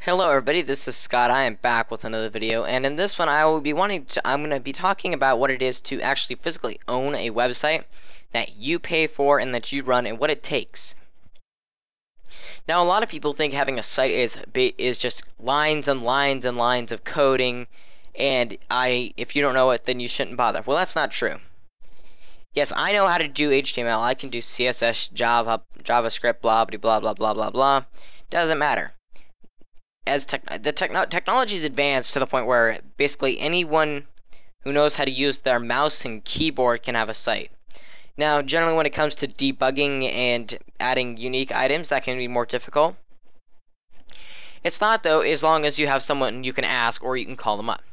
Hello everybody, this is Scott. I am back with another video, and in this one I'm going to be talking about what it is to actually physically own a website that you pay for and that you run and what it takes. Now a lot of people think having a site is just lines and lines and lines of coding, and if you don't know it, then you shouldn't bother. Well, that's not true. Yes, I know how to do HTML. I can do CSS, Java, JavaScript, blah blah blah blah blah blah blah. Doesn't matter. As technology is advanced to the point where basically anyone who knows how to use their mouse and keyboard can have a site. Now, generally when it comes to debugging and adding unique items, that can be more difficult. It's not, though, as long as you have someone you can ask or you can call them up.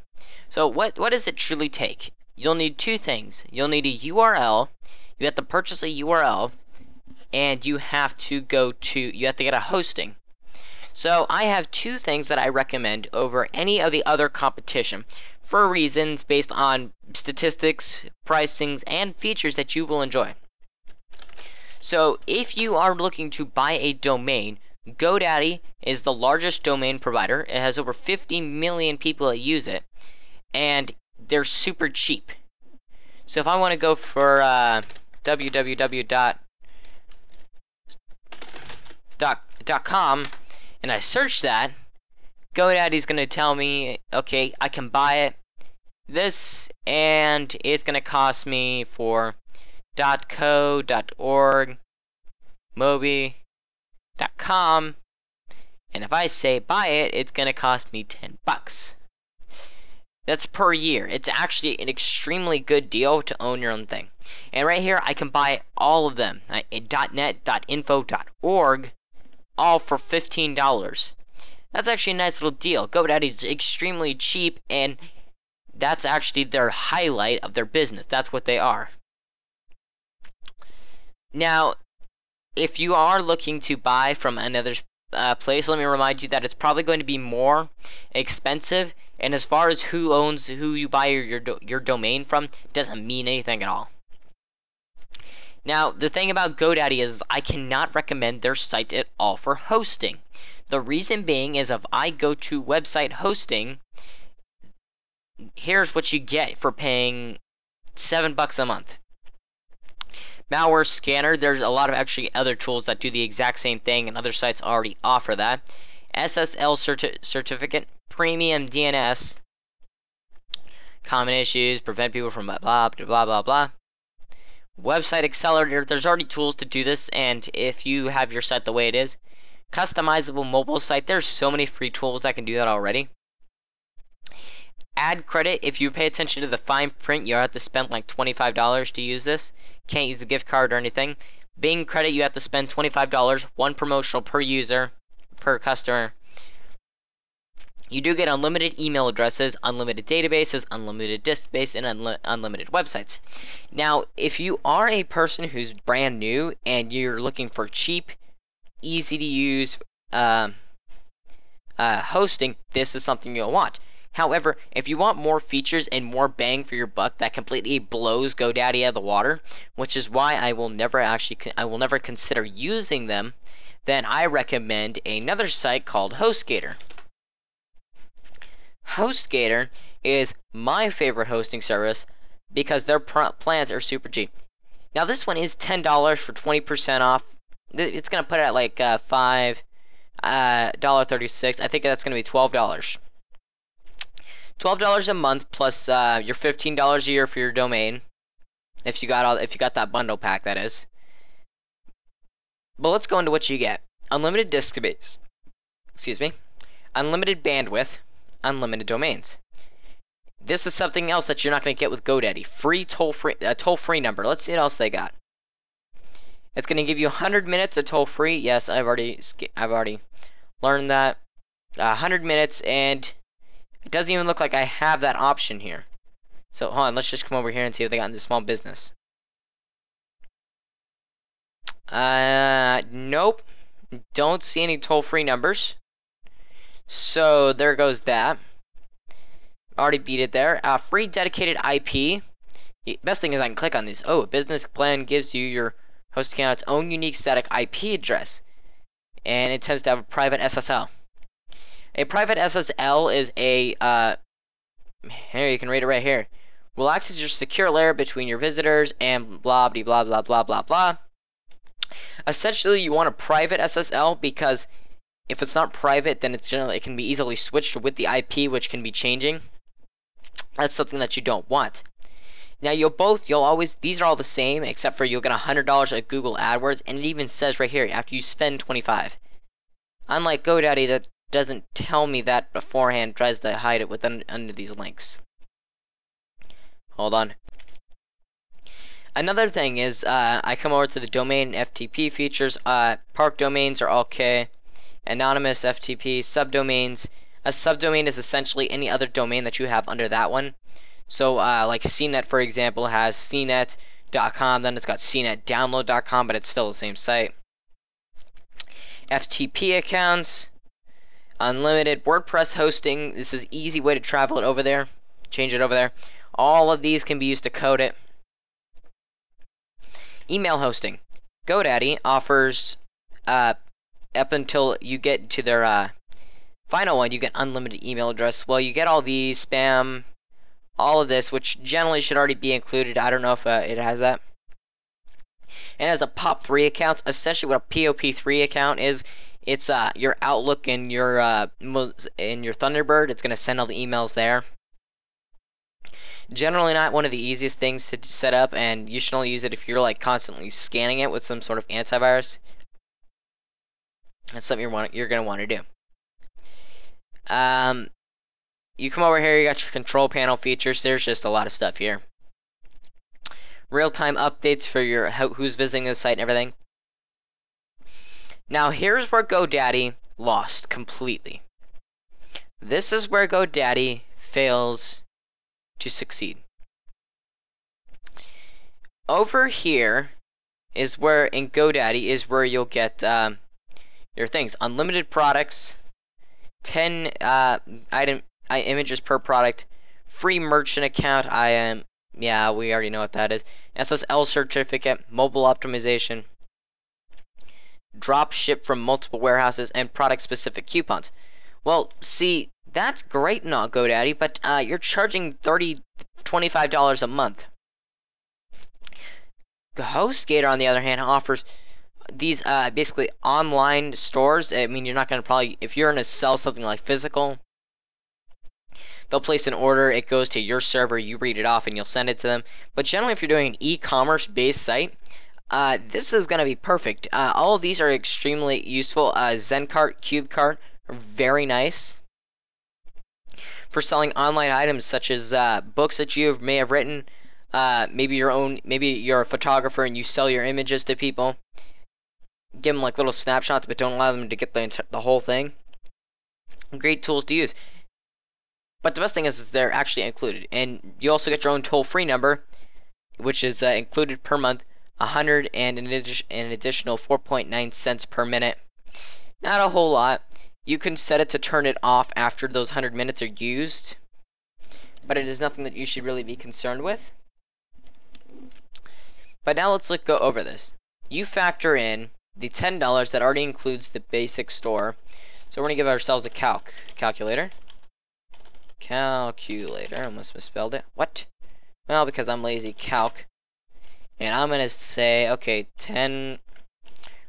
So what does it truly take? You'll need two things. You'll need a URL. You have to purchase a URL, and you have to get a hosting. So I have two things that I recommend over any of the other competition for reasons based on statistics, pricings, and features that you will enjoy. So if you are looking to buy a domain, GoDaddy is the largest domain provider. It has over 50 million people that use it, and they're super cheap. So if I want to go for www.com and I search that, GoDaddy's going to tell me, okay, I can buy it, and it's going to cost me for .co, .org, mobi.com, and if I say buy it, it's going to cost me $10. That's per year. It's actually an extremely good deal to own your own thing. And right here, I can buy all of them, .net, .info, .org, all for $15. That's actually a nice little deal. GoDaddy's extremely cheap, and that's actually their highlight of their business. That's what they are. Now, if you are looking to buy from another place, let me remind you that it's probably going to be more expensive, and as far as who you buy your domain from, doesn't mean anything at all. Now, the thing about GoDaddy is I cannot recommend their site at all for hosting. The reason being is if I go to website hosting, here's what you get for paying $7 a month. Malware scanner, there's a lot of actually other tools that do the exact same thing, and other sites already offer that. SSL certificate, premium DNS, common issues, prevent people from blah blah blah blah blah. Website accelerator, there's already tools to do this, and if you have your site the way it is. Customizable mobile site, there's so many free tools that can do that already. Ad credit, if you pay attention to the fine print, you have to spend like $25 to use this. Can't use the gift card or anything. Bing credit, you have to spend $25, one promotional per user, per customer. You do get unlimited email addresses, unlimited databases, unlimited disk space, and unlimited websites. Now, if you are a person who's brand new and you're looking for cheap, easy to use hosting, this is something you'll want. However, if you want more features and more bang for your buck that completely blows GoDaddy out of the water, which is why I will never consider using them, then I recommend another site called Hostgator. Hostgator is my favorite hosting service because their plans are super cheap. Now this one is $10 for 20% off. It's gonna put it at like $5.36. I think that's gonna be $12. $12 a month plus your $15 a year for your domain, if you got that bundle pack, that is. But let's go into what you get. Unlimited disk space. Excuse me. Unlimited bandwidth. Unlimited domains. This is something else that you're not going to get with GoDaddy. Free toll-free number. Let's see what else they got. It's going to give you 100 minutes of toll-free. Yes, I've already learned that. 100 minutes, and it doesn't even look like I have that option here. So hold on, let's just come over here and see what they got in the small business. Nope. Don't see any toll-free numbers. So there goes that. Already beat it there. Free dedicated IP. The best thing is I can click on these. Oh, a business plan gives you your host account its own unique static IP address, and it tends to have a private SSL. A private SSL is a here, you can read it right here. Will act as your secure layer between your visitors and blah blah blah blah blah blah blah. Essentially, you want a private SSL because if it's not private, then it can be easily switched with the IP, which can be changing. That's something that you don't want. Now you'll always, these are all the same, except for you'll get $100 at Google AdWords, and it even says right here after you spend 25. Unlike GoDaddy, that doesn't tell me that beforehand, tries to hide it under these links. Hold on. Another thing is, I come over to the domain FTP features. Park domains are okay. Anonymous FTP subdomains. A subdomain is essentially any other domain that you have under that one. So, like CNET, for example, has cnet.com, then it's got cnetdownload.com, but it's still the same site. FTP accounts, unlimited WordPress hosting. This is easy way to travel it over there, change it over there. All of these can be used to code it. Email hosting. GoDaddy offers, up until you get to their final one, you get unlimited email address. Well, you get all these, spam, all of this, which generally should already be included. I don't know if it has that. And as a POP3 account, essentially what a POP3 account is, it's your Outlook and your Thunderbird. It's going to send all the emails there. Generally not one of the easiest things to set up, and you should only use it if you're like constantly scanning it with some sort of antivirus. That's something you're going to want to do. You come over here, you got your control panel features. There's just a lot of stuff here. Real-time updates for your who's visiting the site and everything. Now here's where GoDaddy lost completely. This is where GoDaddy fails to succeed. Over here is where in GoDaddy is where you'll get your things. Unlimited products, 10 images per product, free merchant account. Yeah, we already know what that is. SSL certificate, mobile optimization, drop ship from multiple warehouses, and product specific coupons. Well, see, that's great and all, GoDaddy, but you're charging $25 a month. Hostgator, on the other hand, offers these basically online stores. I mean, you're not going to probably, if you're going to sell something like physical, they'll place an order, it goes to your server, you read it off, and you'll send it to them. But generally, if you're doing an e-commerce based site, this is going to be perfect. All of these are extremely useful. Zencart, CubeCart are very nice for selling online items such as books that you may have written. Maybe you're a photographer and you sell your images to people. Give them like little snapshots, but don't allow them to get the whole thing. Great tools to use. But the best thing is they're actually included, and you also get your own toll-free number, which is included per month, 100 and an additional 4.9 cents per minute. Not a whole lot. You can set it to turn it off after those 100 minutes are used, but it is nothing that you should really be concerned with. But now let's go over this. You factor in the $10 that already includes the basic store. So we're going to give ourselves a calculator. Calculator. I almost misspelled it. What? Well, because I'm lazy. Calc. And I'm going to say, okay, 10.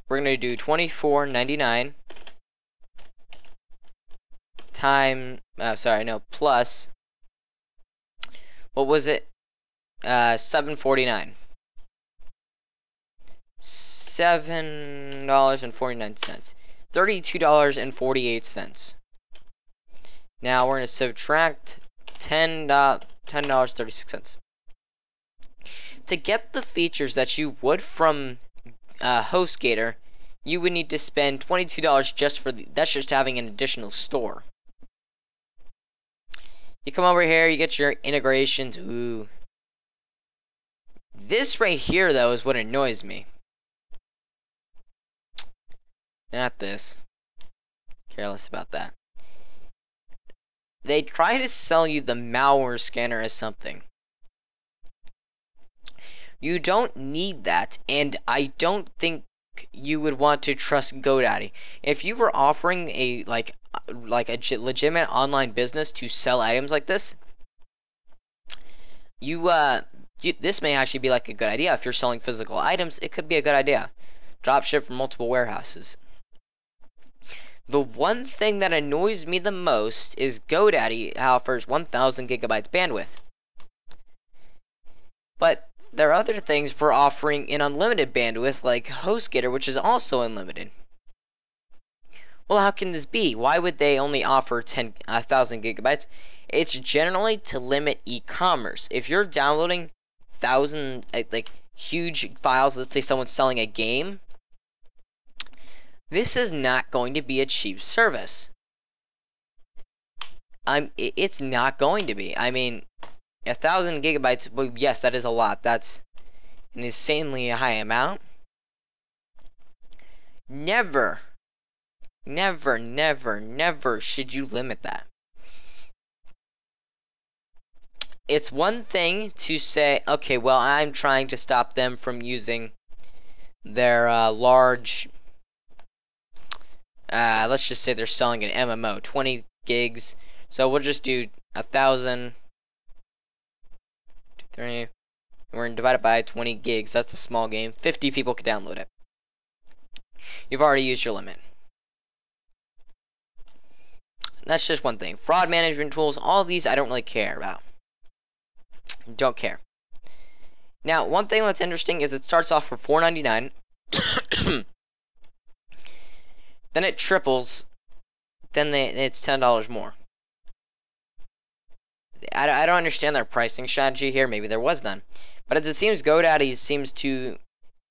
We're going to do $24.99 plus. What was it? $7.49. $7.49. $32.48. Now we're going to subtract $10.36. To get the features that you would from Hostgator, you would need to spend $22 just for that's just having an additional store. You come over here, you get your integrations. Ooh. This right here, though, is what annoys me. Not this. Careless about that. They try to sell you the malware scanner as something. You don't need that, and I don't think think you would want to trust GoDaddy. If you were offering a legitimate online business to sell items like this, this may actually be like a good idea. If you're selling physical items, it could be a good idea. Dropship from multiple warehouses. The one thing that annoys me the most is GoDaddy offers 1,000 gigabytes bandwidth. But there are other things for offering an unlimited bandwidth, like Hostgator, which is also unlimited. Well, how can this be? Why would they only offer 1,000 gigabytes? It's generally to limit e-commerce. If you're downloading huge files, let's say someone's selling a game, this is not going to be a cheap service. It's not going to be. I mean, 1,000 gigabytes, well, yes, that is a lot. That's an insanely high amount. Never should you limit that. It's one thing to say, okay, well, I'm trying to stop them from using their large, let's just say they're selling an MMO, 20 gigs, so we'll just do 1,000, 3, we're going to divide it by 20 gigs, that's a small game, 50 people can download it. You've already used your limit. That's just one thing. Fraud management tools, all these I don't really care about. Don't care. Now, one thing that's interesting is it starts off for $4.99. Then it triples. Then it's $10 more. I don't understand their pricing strategy here. Maybe there was none. But as it seems, GoDaddy seems to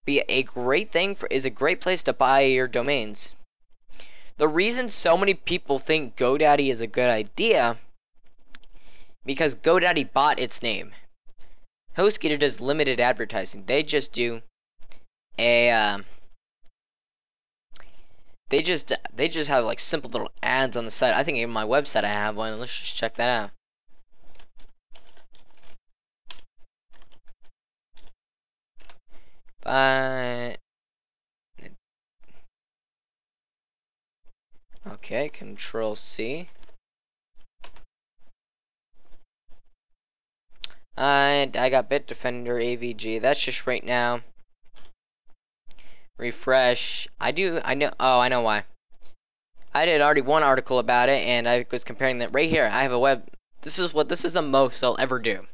be a great thing is a great place to buy your domains. The reason so many people think GoDaddy is a good idea because GoDaddy bought its name. Hostgator does limited advertising. They just do a they just have like simple little ads on the site. I think even my website I have one. Let's just check that out. Okay, Control C. And I got Bitdefender AVG. That's just right now. Refresh. I know. Oh, I know why. I did already one article about it, and I was comparing that right here. I have a web. This is the most I'll ever do.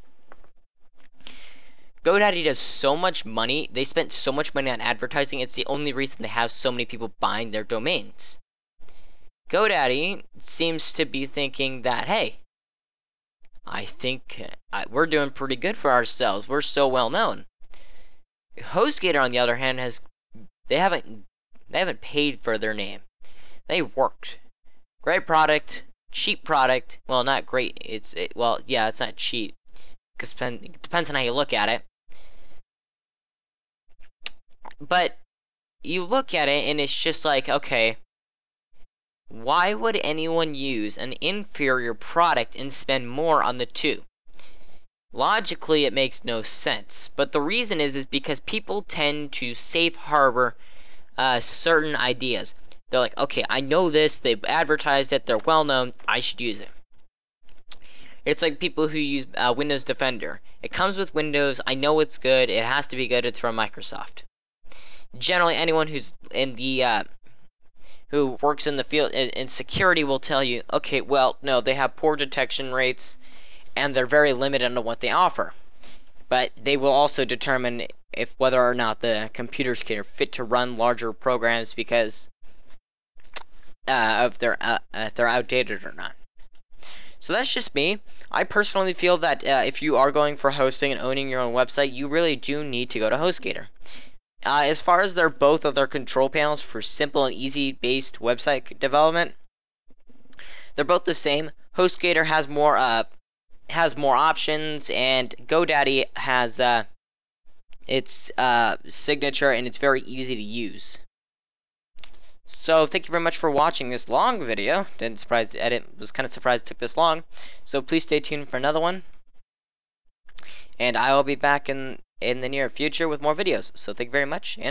GoDaddy does so much money. They spent so much money on advertising. It's the only reason they have so many people buying their domains. GoDaddy seems to be thinking that, hey, I think we're doing pretty good for ourselves. We're so well known. Hostgator, on the other hand, they haven't paid for their name. They worked. Great product, cheap product. Well, not great. It's not cheap. Because it depends on how you look at it. But you look at it and it's just like, okay, why would anyone use an inferior product and spend more on the two? Logically, it makes no sense. But the reason is because people tend to safe harbor certain ideas. They're like, okay, I know this, they've advertised it, they're well known, I should use it. It's like people who use Windows Defender. It comes with Windows, I know it's good, it has to be good, it's from Microsoft. Generally, anyone who's in the who works in the field in security will tell you, okay, well, no, they have poor detection rates, and they're very limited on what they offer. But they will also determine if whether or not the computers are fit to run larger programs because if they're outdated or not. So that's just me. I personally feel that if you are going for hosting and owning your own website, you really do need to go to Hostgator. As far as both of their control panels for simple and easy based website development, they're both the same. Hostgator has more options, and GoDaddy has its signature, and it's very easy to use. So thank you very much for watching this long video. Was kind of surprised it took this long. So please stay tuned for another one, and I will be back in the near future with more videos. So thank you very much, and